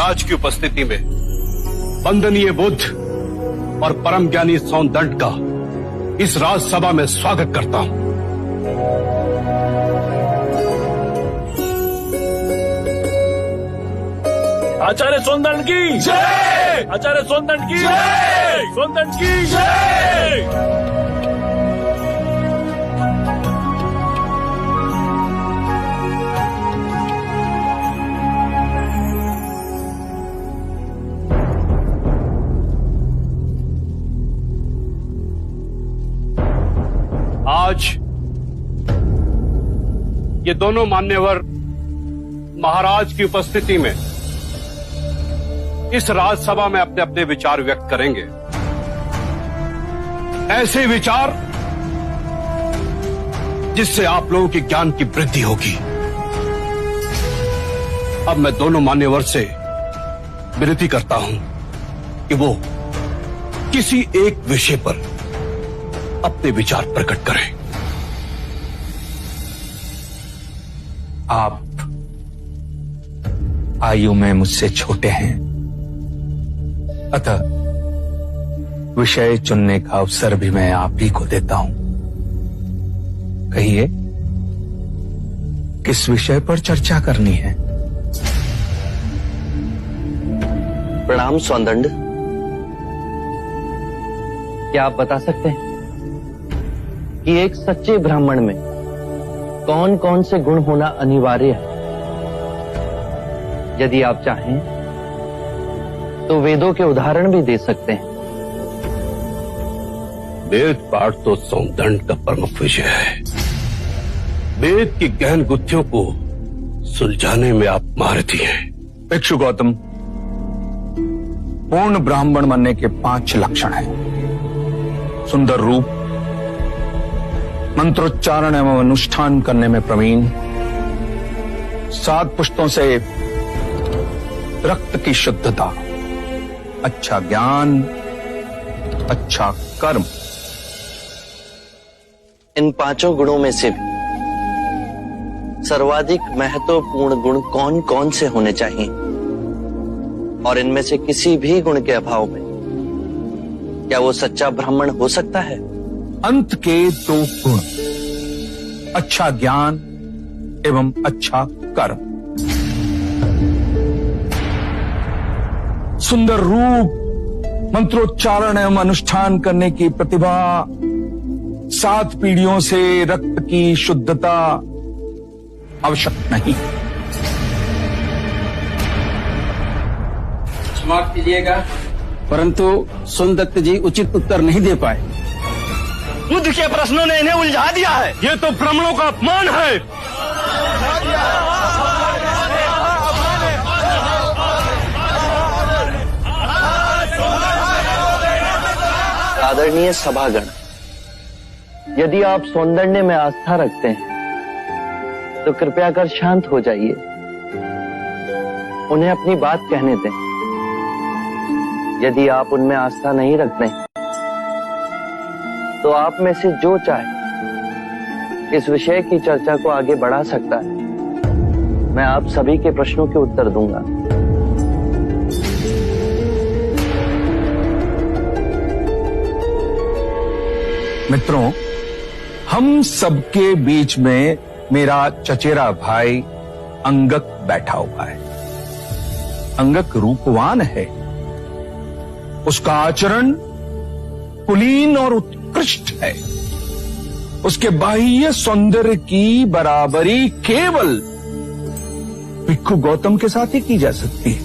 महाराज की उपस्थिति में वंदनीय बुद्ध और परम ज्ञानी सौंदंड का इस राजसभा में स्वागत करता हूं। आचार्य सौंदंड की जय! आचार्य सौंदंड की जय! सौंदंड की जय! आज ये दोनों मान्यवर महाराज की उपस्थिति में इस राजसभा में अपने अपने विचार व्यक्त करेंगे। ऐसे विचार जिससे आप लोगों के ज्ञान की वृद्धि होगी। अब मैं दोनों मान्यवर से विनती करता हूं कि वो किसी एक विषय पर अपने विचार प्रकट करें। आप आयु में मुझसे छोटे हैं, अतः विषय चुनने का अवसर भी मैं आप ही को देता हूं। कहिए, किस विषय पर चर्चा करनी है? प्रणाम सौंदंड। क्या आप बता सकते हैं कि एक सच्चे ब्राह्मण में कौन कौन से गुण होना अनिवार्य है? यदि आप चाहें तो वेदों के उदाहरण भी दे सकते हैं। वेद पाठ तो सौंदंड का प्रमुख विषय है। वेद की गहन गुत्थियों को सुलझाने में आप महारथी हैं। भिक्षु गौतम, पूर्ण ब्राह्मण बनने के 5 लक्षण हैं। सुंदर रूप, मंत्रोच्चारण एवं अनुष्ठान करने में प्रवीण, 7 पुष्टों से रक्त की शुद्धता, अच्छा ज्ञान, अच्छा कर्म। इन 5 गुणों में से भी सर्वाधिक महत्वपूर्ण गुण कौन कौन से होने चाहिए? और इनमें से किसी भी गुण के अभाव में क्या वो सच्चा ब्राह्मण हो सकता है? अंत के 2 गुण, अच्छा ज्ञान एवं अच्छा कर्म। सुंदर रूप, मंत्रोच्चारण एवं अनुष्ठान करने की प्रतिभा, 7 पीढ़ियों से रक्त की शुद्धता आवश्यक नहीं। क्षमा कीजिएगा, परंतु सोनदत्त जी उचित उत्तर नहीं दे पाए। बुद्ध के प्रश्नों ने इन्हें उलझा दिया है। ये तो ब्राह्मणों का अपमान है। आदरणीय सभागण, यदि आप सौंदर्य में आस्था रखते हैं तो कृपया कर शांत हो जाइए। उन्हें अपनी बात कहने दें। यदि आप उनमें आस्था नहीं रखते तो आप में से जो चाहे इस विषय की चर्चा को आगे बढ़ा सकता है। मैं आप सभी के प्रश्नों के उत्तर दूंगा। मित्रों, हम सबके बीच में मेरा चचेरा भाई अंगक बैठा हुआ है। अंगक रूपवान है, उसका आचरण कुलीन और उत्कृष्ट है। उसके बाह्य सौंदर्य की बराबरी केवल भिक्षु गौतम के साथ ही की जा सकती है।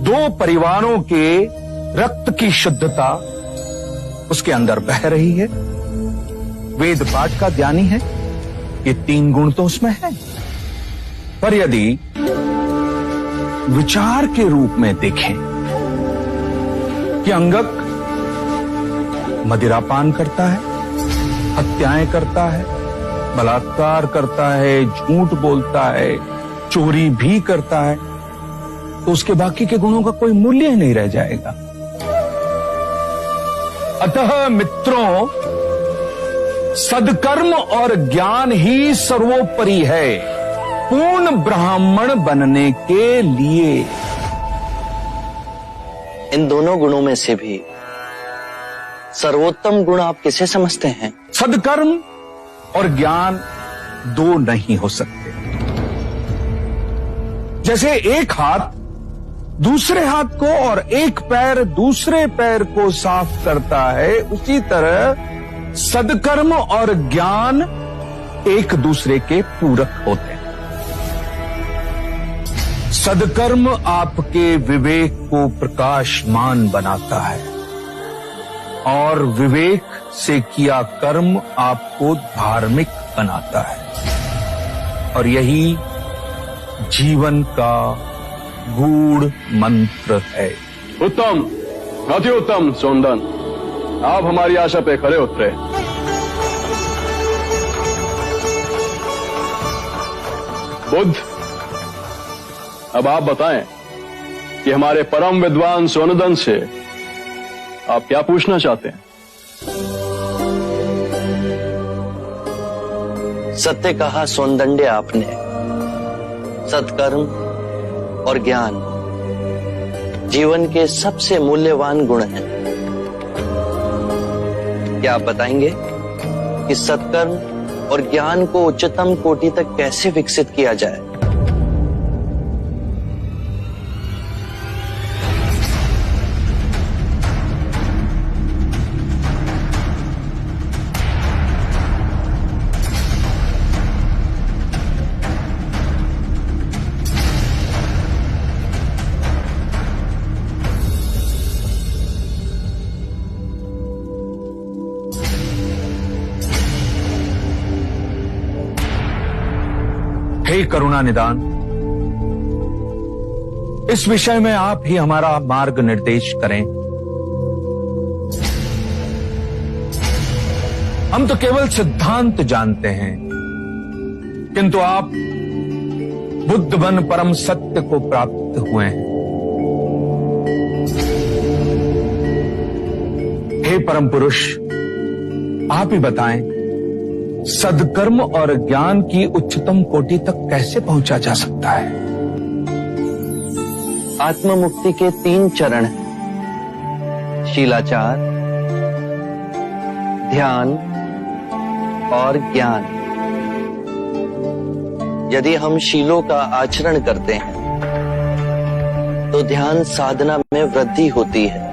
2 परिवारों के रक्त की शुद्धता उसके अंदर बह रही है। वेद पाठ का ज्ञानी है, ये 3 गुण तो उसमें है। पर यदि विचार के रूप में देखें कि अंगक मदिरापान करता है, हत्याएं करता है, बलात्कार करता है, झूठ बोलता है, चोरी भी करता है, तो उसके बाकी के गुणों का कोई मूल्य ही नहीं रह जाएगा। अतः मित्रों, सदकर्म और ज्ञान ही सर्वोपरि है पूर्ण ब्राह्मण बनने के लिए। इन दोनों गुणों में से भी सर्वोत्तम गुण आप किसे समझते हैं? सदकर्म और ज्ञान दो नहीं हो सकते। जैसे एक हाथ दूसरे हाथ को और एक पैर दूसरे पैर को साफ करता है, उसी तरह सदकर्म और ज्ञान एक दूसरे के पूरक होते हैं। सदकर्म आपके विवेक को प्रकाशमान बनाता है और विवेक से किया कर्म आपको धार्मिक बनाता है, और यही जीवन का गूढ़ मंत्र है। उत्तम, अति उत्तम सोनदन, आप हमारी आशा पे खरे उतरे। बुद्ध, अब आप बताएं कि हमारे परम विद्वान सोनदन से आप क्या पूछना चाहते हैं? सत्य कहा सोनदंडे आपने। सत्कर्म और ज्ञान जीवन के सबसे मूल्यवान गुण हैं। क्या आप बताएंगे कि सत्कर्म और ज्ञान को उच्चतम कोटि तक कैसे विकसित किया जाए? हे करुणा निदान, इस विषय में आप ही हमारा मार्ग निर्देश करें। हम तो केवल सिद्धांत जानते हैं, किंतु आप बुद्ध बन परम सत्य को प्राप्त हुए हैं। हे परम पुरुष, आप ही बताएं, सदकर्म और ज्ञान की उच्चतम कोटि तक कैसे पहुंचा जा सकता है? आत्म मुक्ति के 3 चरण हैं: शीलाचार, ध्यान और ज्ञान। यदि हम शीलों का आचरण करते हैं तो ध्यान साधना में वृद्धि होती है,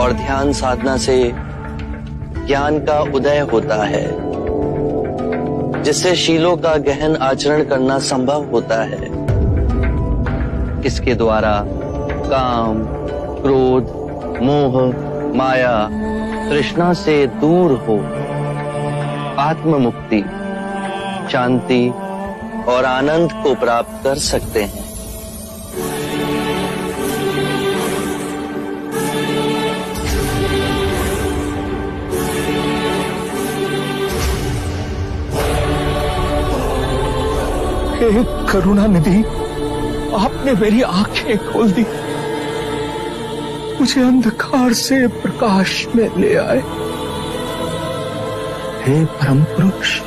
और ध्यान साधना से ज्ञान का उदय होता है, जिससे शीलों का गहन आचरण करना संभव होता है। इसके द्वारा काम, क्रोध, मोह, माया, तृष्णा से दूर हो आत्म मुक्ति, शांति और आनंद को प्राप्त कर सकते हैं। हे करुणा निधि, आपने मेरी आंखें खोल दी, मुझे अंधकार से प्रकाश में ले आए। हे परम पुरुष,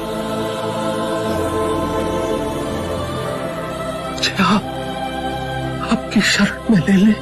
मुझे आपकी शरण में ले ले।